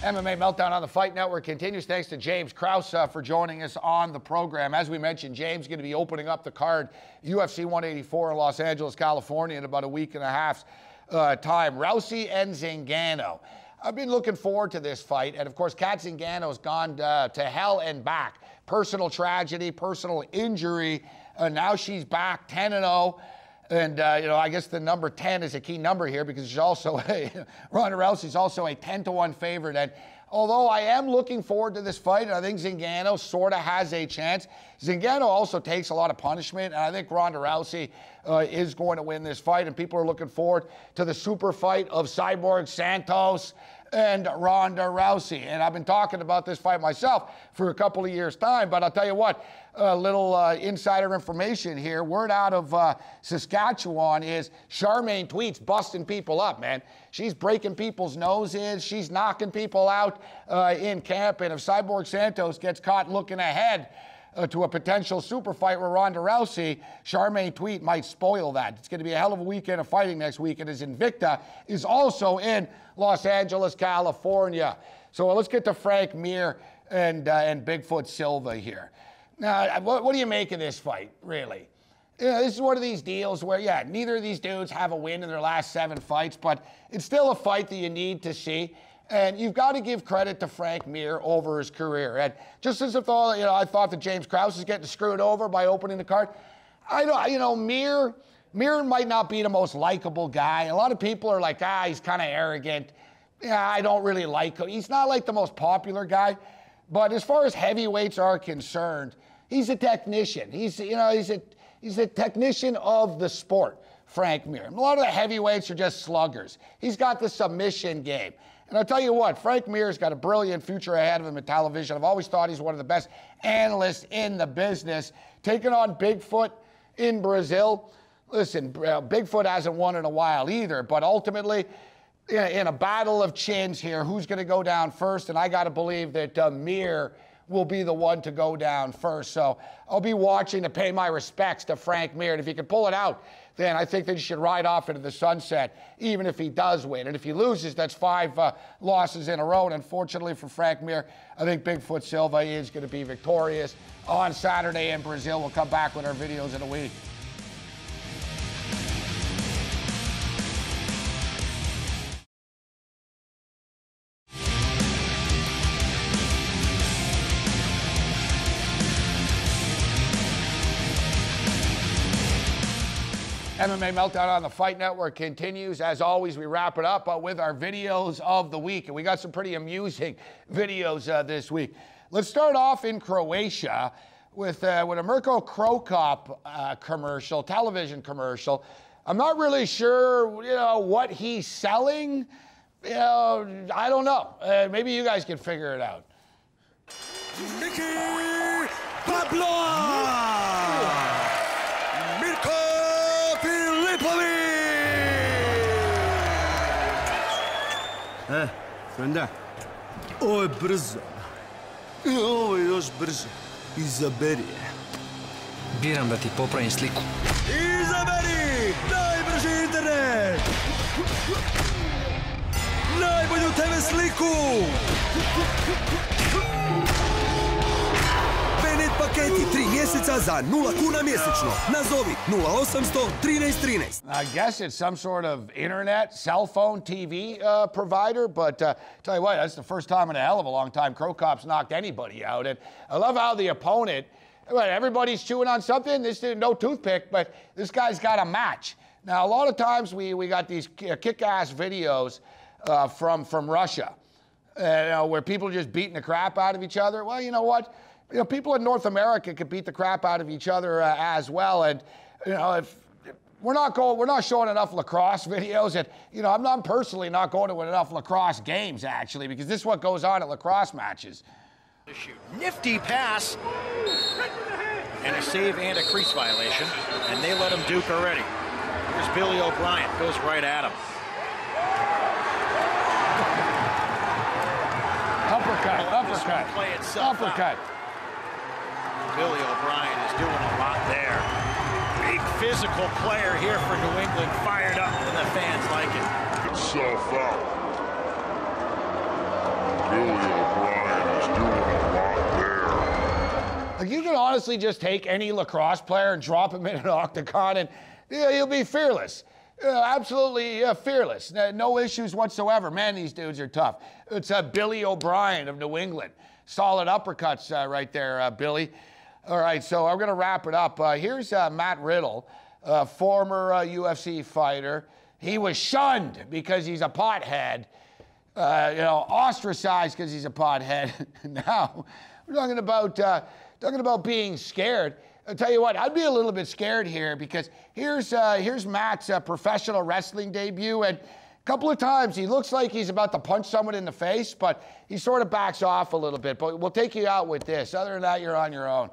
MMA Meltdown on the Fight Network continues. Thanks to James Krause for joining us on the program. As we mentioned, James is going to be opening up the card UFC 184 in Los Angeles, California in about a week and a half's time. Rousey and Zingano. I've been looking forward to this fight. And, of course, Kat Zingano's gone to hell and back. Personal tragedy, personal injury. Now she's back 10-0. And, I guess the number 10 is a key number here because she's also Ronda Rousey's also a 10-1 favorite. And although I am looking forward to this fight, and I think Zingano sort of has a chance, Zingano also takes a lot of punishment. And I think Ronda Rousey is going to win this fight. And people are looking forward to the super fight of Cyborg Santos and Ronda Rousey. And I've been talking about this fight myself for a couple of years' time, but I'll tell you what, a little insider information here. Word out of Saskatchewan is Charmaine Tweet's busting people up, man. She's breaking people's noses. She's knocking people out in camp. And if Cyborg Santos gets caught looking ahead to a potential super fight with Ronda Rousey, Charmaine Tweet might spoil that. It's going to be a hell of a weekend of fighting next weekend as Invicta is also in Los Angeles, California. So let's get to Frank Mir and Bigfoot Silva here. Now, what do you make of this fight, really? This is one of these deals where, yeah, neither of these dudes have a win in their last 7 fights, but it's still a fight that you need to see. And you've got to give credit to Frank Mir over his career. And just as if all, I thought that James Krause is getting screwed over by opening the card. Mir might not be the most likable guy. A lot of people are like, he's kind of arrogant. Yeah, I don't really like him. He's not like the most popular guy. But as far as heavyweights are concerned, he's a technician. He's a technician of the sport, Frank Mir. A lot of the heavyweights are just sluggers. He's got the submission game. And I'll tell you what, Frank Mir's got a brilliant future ahead of him in television. I've always thought he's one of the best analysts in the business. Taking on Bigfoot in Brazil. Listen, Bigfoot hasn't won in a while either, but ultimately, in a battle of chins here, who's going to go down first? And I got to believe that Mir will be the one to go down first. So I'll be watching to pay my respects to Frank Mir. And if he can pull it out, then I think that he should ride off into the sunset, even if he does win. And if he loses, that's 5 losses in a row. And unfortunately for Frank Mir, I think Bigfoot Silva is going to be victorious on Saturday in Brazil. We'll come back with our videos in a week. MMA Meltdown on the Fight Network continues. As always, we wrap it up with our videos of the week. And we got some pretty amusing videos this week. Let's start off in Croatia with a Mirko Krokop commercial, television commercial. I'm not really sure, what he's selling. I don't know. Maybe you guys can figure it out. Mickey Pablo! Frenda, ovo je brzo. Ovo je još brže. Izaberi je. Biram da ti popravim sliku. Izaberi! Najbrži internet! Najbolju TV sliku! Benet paketi 3 mjeseca za 0 kuna mjesečno. Nazovi 0800 13 13. I guess it's some sort of internet, cell phone, TV provider, but tell you what, that's the first time in a hell of a long time Krokop's knocked anybody out. And I love how the opponent, everybody's chewing on something. This didn't no toothpick, but this guy's got a match. Now, a lot of times we got these kick-ass videos from Russia, where people are just beating the crap out of each other. Well, you know what? People in North America can beat the crap out of each other as well. And, if we're not showing enough lacrosse videos, and, I'm personally not going to enough lacrosse games, actually, because this is what goes on at lacrosse matches. Nifty pass. And a save and a crease violation. And they let him duke already. Here's Billy O'Brien. Goes right at him. Uppercut. Billy O'Brien is doing a lot there. Big physical player here for New England, fired up, and the fans like it. Itself out. O'Brien is doing a lot there. Like, you can honestly just take any lacrosse player and drop him in an octagon and he'll be fearless. Absolutely fearless. No issues whatsoever. Man, these dudes are tough. It's Billy O'Brien of New England. Solid uppercuts right there, Billy. All right, so I'm going to wrap it up. Here's Matt Riddle, former UFC fighter. He was shunned because he's a pothead. Ostracized because he's a pothead. Now, we're talking about being scared. I'll tell you what, I'd be a little bit scared here because here's Matt's professional wrestling debut, and a couple of times he looks like he's about to punch someone in the face, but he sort of backs off a little bit. But we'll take you out with this. Other than that, you're on your own.